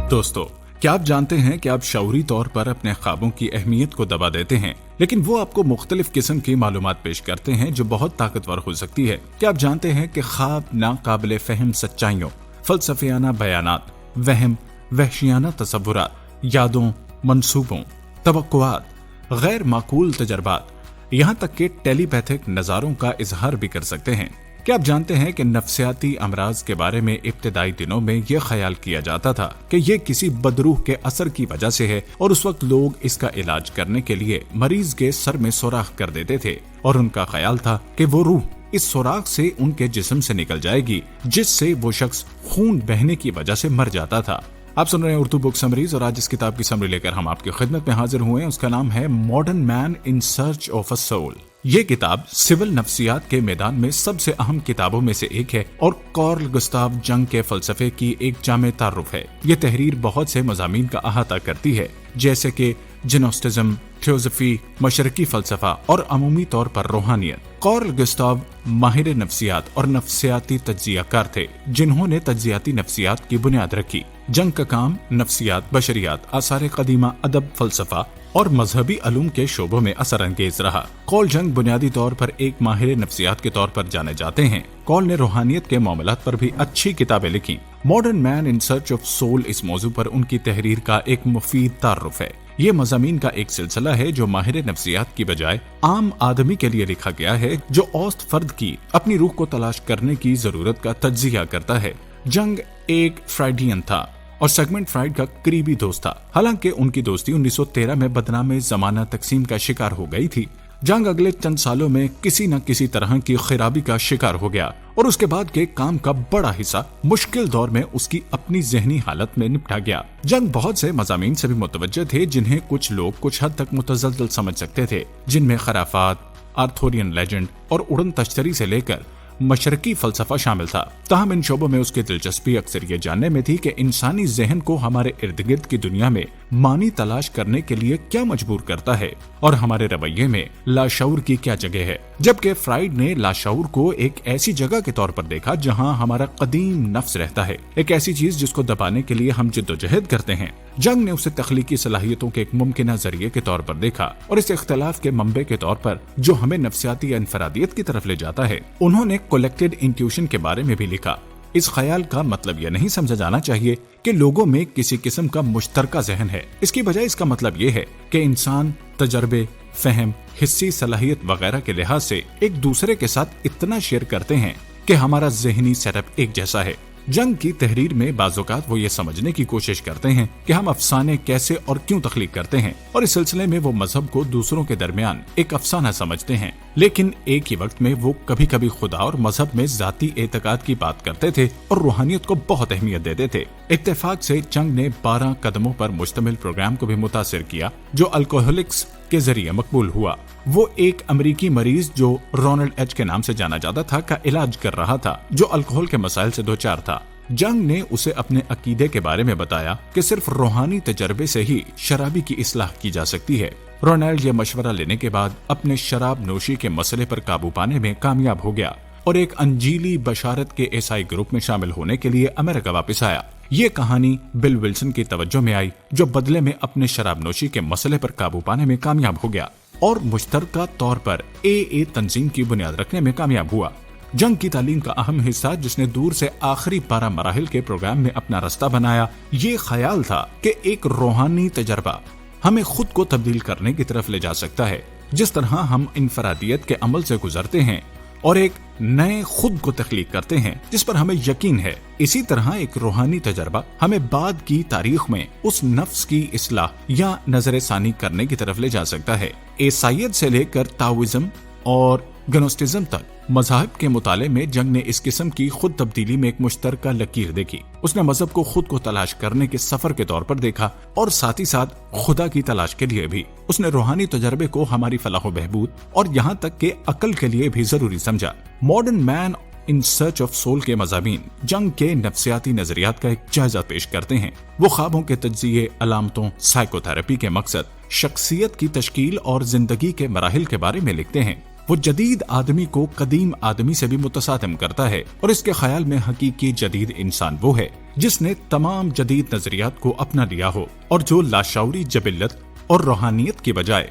दोस्तों, क्या आप जानते हैं कि आप शऊरी तौर पर अपने ख्वाबों की अहमियत को दबा देते हैं, लेकिन वो आपको मुख्तलिफ किस्म की मालूमात पेश करते हैं जो बहुत ताकतवर हो सकती है। क्या आप जानते हैं कि ख्वाब नाकाबिले फहम सच्चाइयों, फलसफियाना बयानात, वहम, वहशियाना तसव्वुरात, यादों, मंसूबों, तवक्कुआत, गैर माकूल तजर्बात, यहाँ तक कि टेलीपैथिक नज़ारों का इजहार भी कर सकते हैं। क्या आप जानते हैं कि नफ्सियाती अमराज के बारे में इब्तिदाई दिनों में यह ख्याल किया जाता था कि यह किसी बदरूह के असर की वजह से है, और उस वक्त लोग इसका इलाज करने के लिए मरीज के सर में सुराख कर देते थे, और उनका ख्याल था कि वो रूह इस सुराख से उनके जिस्म से निकल जाएगी, जिससे वो शख्स खून बहने की वजह से मर जाता था। आप सुन रहे हैं उर्दू बुक समरीज, और आज इस किताब की समरी लेकर हम आपकी खिदमत में हाजिर हुए हैं। उसका नाम है modern man in search of a soul. ये किताब सिविल नफ्सियात के मैदान में सबसे अहम किताबों में से एक है और कार्ल गुस्ताव जंग के फलसफे की एक जामे तारुफ है। ये तहरीर बहुत से मज़ामीन का अहाता करती है, जैसे कि जिनोस्टिज्म, थियोसफी, मशरकी फलसफा और अमूमी तौर पर रूहानियत। कार्ल गुस्ताव माहिर नफ्सियात और नफ्सियाती तज्जियाकार थे, जिन्होंने तज्जियाती नफ्सियात की बुनियाद रखी। जंग का काम नफ्सियात, बशरियात, आसार कदीमा, अदब, फलसफा और मजहबी अलूम के शोबों में असर अंगेज रहा। कॉल जंग बुनियादी तौर पर एक माहिर नफ्सियात के तौर पर जाने जाते हैं। कॉल ने रूहानियत के मामलात पर भी अच्छी किताबें लिखी। Modern man in search of soul इस मौजू पर उनकी तहरीर का एक मुफीद तारुफ है। ये मज़ामीन का एक सिलसिला है जो माहिर नफ्सियात की बजाय आम आदमी के लिए लिखा गया है, जो औसत फर्द की अपनी रूह को तलाश करने की जरूरत का तज्जिया करता है। जंग एक फ्राइडियन था और सेगमेंट फ्राइड का करीबी दोस्त था। हालांकि उनकी दोस्ती 1913 में बदनाम जमाना तकसीम का शिकार हो गई थी। जंग अगले चंद सालों में किसी न किसी तरह की खराबी का शिकार हो गया, और उसके बाद के काम का बड़ा हिस्सा मुश्किल दौर में उसकी अपनी जहनी हालत में निपटा गया। जंग बहुत से मज़ामीन से भी मुतवज्जह थे, जिन्हें कुछ लोग कुछ हद तक मुतज़ल्ज़ल समझ सकते थे, जिनमें खराफात, आर्थोरियन लेजेंड और उड़न तश्तरी से लेकर मशरकी फलसफा शामिल था। ताहम इन शोबों में उसकी दिलचस्पी अक्सर ये जानने में थी कि इंसानी जहन को हमारे इर्द गिर्द की दुनिया में मानी तलाश करने के लिए क्या मजबूर करता है, और हमारे रवैये में लाशऊर की क्या जगह है। जबकि फ्राइड ने लाशऊर को एक ऐसी जगह के तौर पर देखा जहां हमारा कदीम नफ्स रहता है, एक ऐसी चीज जिसको दबाने के लिए हम जिद्दोजहद करते हैं। जंग ने उसे तख्लीकी सलाहियतों के एक मुमकिन जरिए के तौर पर देखा, और इस इख्तलाफ के मंबे के तौर पर जो हमें नफ्सियाती या इनफरादियत की तरफ ले जाता है। उन्होंने कलेक्टेड इंट्यूशन के बारे में भी लिखा। इस ख्याल का मतलब यह नहीं समझा जाना चाहिए कि लोगों में किसी किस्म का मुश्तरका जहन है। इसकी बजाय इसका मतलब यह है कि इंसान तजर्बे, फहम, हिस्सी सलाहियत वगैरह के लिहाज से एक दूसरे के साथ इतना शेयर करते हैं कि हमारा जहनी सेटअप एक जैसा है। जंग की तहरीर में बाज़ौक़ात वो ये समझने की कोशिश करते हैं कि हम अफसाने कैसे और क्यों तख्लीक करते हैं, और इस सिलसिले में वो मजहब को दूसरों के दरमियान एक अफसाना समझते हैं, लेकिन एक ही वक्त में वो कभी कभी खुदा और मजहब में जाती एतकाद की बात करते थे और रूहानियत को बहुत अहमियत देते थे। इत्तेफाक से जंग ने 12 कदमों पर मुश्तमिल प्रोग्राम को भी मुतासिर किया, जो अल्कोहलिक्स के जरिए मकबूल हुआ। वो एक अमेरिकी मरीज जो रोनाल्ड एच के नाम से जाना जाता था का इलाज कर रहा था, जो अल्कोहल के मसाइल से दो चार था। जंग ने उसे अपने अकीदे के बारे में बताया कि सिर्फ रूहानी तजर्बे से ही शराबी की इस्लाह की जा सकती है। रोनाल्ड ये मशवरा लेने के बाद अपने शराब नोशी के मसले पर काबू पाने में कामयाब हो गया और एक अंजीली बशारत के ईसाई ग्रुप में शामिल होने के लिए अमेरिका वापस आया। ये कहानी बिल विल्सन की तवज्जो में आई, जो बदले में अपने शराब नोशी के मसले पर काबू पाने में कामयाब हो गया और मुश्तरका तौर पर ए तंजीम की बुनियाद रखने में कामयाब हुआ। जंग की तालीम का अहम हिस्सा, जिसने दूर से आखिरी 12 मराहिल के प्रोग्राम में अपना रास्ता बनाया, ये ख्याल था कि एक रूहानी तजर्बा हमें खुद को तब्दील करने की तरफ ले जा सकता है। जिस तरह हम इनफरादियत के अमल से गुजरते हैं और एक नए खुद को तख्लीक करते हैं जिस पर हमें यकीन है, इसी तरह एक रूहानी तजर्बा हमें बाद की तारीख में उस नफ्स की इस्लाह या नजर सानी करने की तरफ ले जा सकता है। ईसाईयत से लेकर ताओइज्म और गनोस्टिज्म तक मज़ाहिब के मुताले में जंग ने इस किस्म की खुद तब्दीली में एक मुश्तरका लकीर देखी। उसने मजहब को खुद को तलाश करने के सफर के तौर पर देखा और साथ ही साथ खुदा की तलाश के लिए भी। उसने रूहानी तजर्बे को हमारी फलाह बहबूद और यहाँ तक के अकल के लिए भी जरूरी समझा। Modern man in search of soul के मज़ामीन जंग के नफ्सियाती नजरियात का एक जायजा पेश करते हैं। वो ख्वाबों के तज्जिये, अलामतों, साइकोथेरेपी के मकसद, शख्सियत की तश्कील और जिंदगी के मराहिल के बारे में लिखते हैं। वो जदीद आदमी को कदीम आदमी से भी मुतसातिम करता है और इसके ख्याल में हकीकी जदीद इंसान वो है جس نے تمام جدید نظریات کو اپنا لیا ہو اور جو لاشعوری جبلت اور روحانیت کی بجائے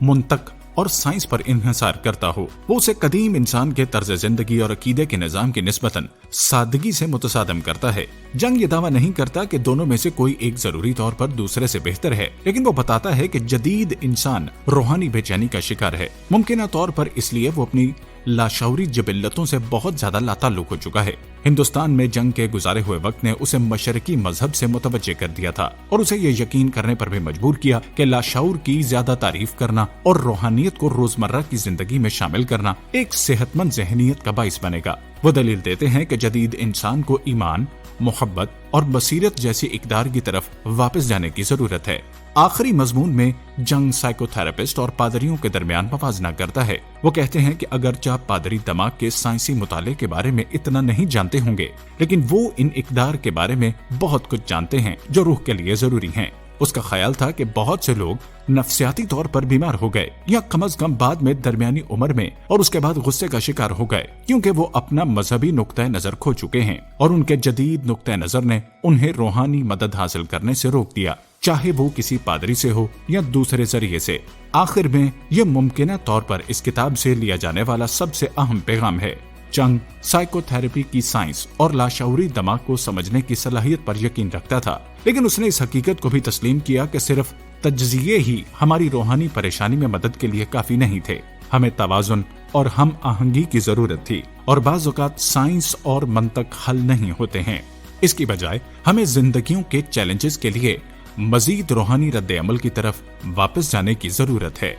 منطق اور سائنس پر انحصار کرتا ہو، وہ اسے قدیم انسان کے طرز زندگی اور عقیدے کے نظام کی نسبتاً سادگی سے متصادم کرتا ہے۔ جنگ یہ دعویٰ نہیں کرتا کہ دونوں میں سے کوئی ایک ضروری طور پر دوسرے سے بہتر ہے، لیکن وہ بتاتا ہے کہ جدید انسان روحانی بے چینی کا شکار ہے، ممکنہ طور پر اس لیے وہ اپنی لاشعوری جبلتوں سے بہت زیادہ لاتعلق ہو چکا ہے۔ ہندوستان میں جنگ کے گزارے ہوئے وقت نے اسے مشرقی مذہب سے متوجہ کر دیا تھا اور اسے یہ یقین کرنے پر بھی مجبور کیا کہ لاشعور کی زیادہ تعریف کرنا اور روحانیت کو روزمرہ کی زندگی میں شامل کرنا ایک صحت مند ذہنیت کا باعث بنے گا۔ وہ دلیل دیتے ہیں کہ جدید انسان کو ایمان، محبت اور بصیرت جیسی اقدار کی طرف واپس جانے کی ضرورت ہے۔ آخری مضمون میں جنگ سائیکو تھراپسٹ اور پادریوں کے درمیان موازنہ کرتا ہے۔ وہ کہتے ہیں کہ اگرچہ پادری دماغ کے سائنسی مطالعے کے بارے میں اتنا نہیں جانتے ہوں گے، لیکن وہ ان اقدار کے بارے میں بہت کچھ جانتے ہیں جو روح کے لیے ضروری ہیں۔ اس کا خیال تھا کہ بہت سے لوگ نفسیاتی طور پر بیمار ہو گئے یا کم از کم بعد میں درمیانی عمر میں اور اس کے بعد غصے کا شکار ہو گئے، کیونکہ وہ اپنا مذہبی نقطہ نظر کھو چکے ہیں اور ان کے جدید نقطہ نظر نے انہیں روحانی مدد حاصل کرنے سے روک دیا، چاہے وہ کسی پادری سے ہو یا دوسرے ذریعے سے۔ آخر میں یہ ممکنہ طور پر اس کتاب سے لیا جانے والا سب سے اہم پیغام ہے۔ چنگ سائیکو تھراپی کی سائنس اور لاشعوری دماغ کو سمجھنے کی صلاحیت پر یقین رکھتا تھا، لیکن اس نے اس حقیقت کو بھی تسلیم کیا کہ صرف تجزیے ہی ہماری روحانی پریشانی میں مدد کے لیے کافی نہیں تھے۔ ہمیں توازن اور ہم آہنگی کی ضرورت تھی، اور بعض اوقات سائنس اور منطق حل نہیں ہوتے ہیں۔ اس کی بجائے ہمیں زندگیوں کے چیلنجز کے لیے مزید روحانی رد عمل کی طرف واپس جانے کی ضرورت ہے۔